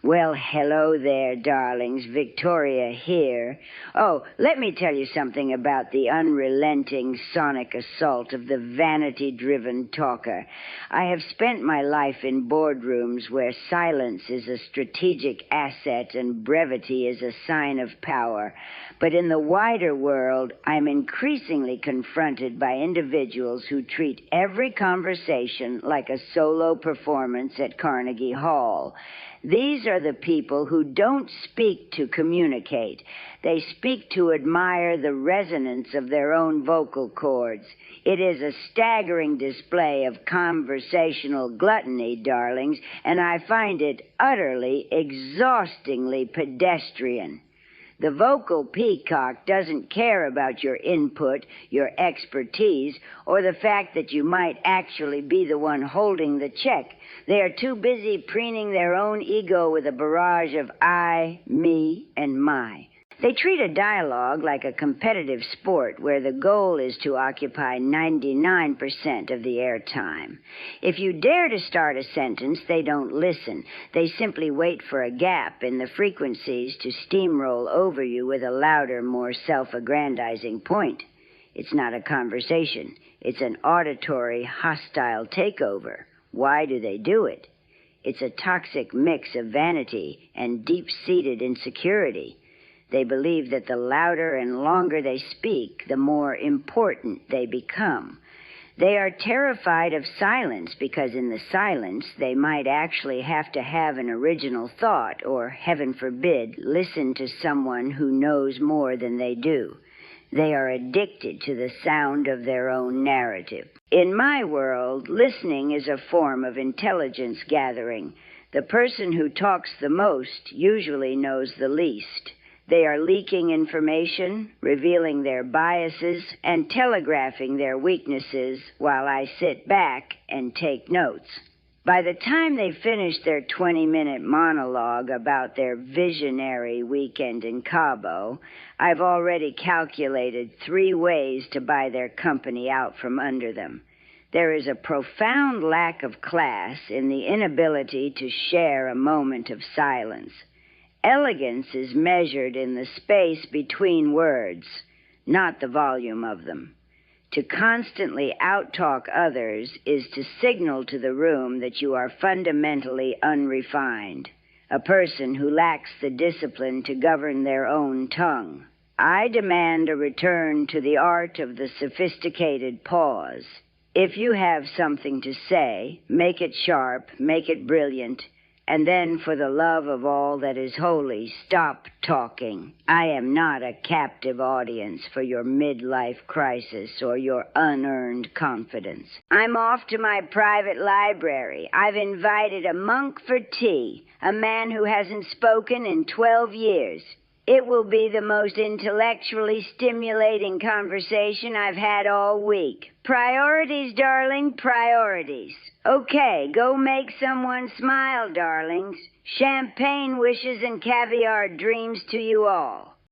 Well, hello there, darlings. Victoria here. Oh, let me tell you something about the unrelenting sonic assault of the vanity-driven talker. I have spent my life in boardrooms where silence is a strategic asset and brevity is a sign of power. But in the wider world, I'm increasingly confronted by individuals who treat every conversation like a solo performance at Carnegie Hall. These are the people who don't speak to communicate. They speak to admire the resonance of their own vocal cords. It is a staggering display of conversational gluttony, darlings, and I find it utterly, exhaustingly pedestrian. The vocal peacock doesn't care about your input, your expertise, or the fact that you might actually be the one holding the check. They are too busy preening their own ego with a barrage of I, me, and my. They treat a dialogue like a competitive sport where the goal is to occupy 99% of the airtime. If you dare to start a sentence, they don't listen. They simply wait for a gap in the frequencies to steamroll over you with a louder, more self-aggrandizing point. It's not a conversation. It's an auditory, hostile takeover. Why do they do it? It's a toxic mix of vanity and deep-seated insecurity. They believe that the louder and longer they speak, the more important they become. They are terrified of silence because in the silence they might actually have to have an original thought or, heaven forbid, listen to someone who knows more than they do. They are addicted to the sound of their own narrative. In my world, listening is a form of intelligence gathering. The person who talks the most usually knows the least. They are leaking information, revealing their biases, and telegraphing their weaknesses while I sit back and take notes. By the time they finish their 20-minute monologue about their visionary weekend in Cabo, I've already calculated 3 ways to buy their company out from under them. There is a profound lack of class in the inability to share a moment of silence. Elegance is measured in the space between words, not the volume of them. To constantly out-talk others is to signal to the room that you are fundamentally unrefined, a person who lacks the discipline to govern their own tongue. I demand a return to the art of the sophisticated pause. If you have something to say, make it sharp, make it brilliant, and then, for the love of all that is holy, stop talking. I am not a captive audience for your midlife crisis or your unearned confidence. I'm off to my private library. I've invited a monk for tea, a man who hasn't spoken in 12 years. It will be the most intellectually stimulating conversation I've had all week. Priorities, darling, priorities. Okay, go make someone smile, darlings. Champagne wishes and caviar dreams to you all.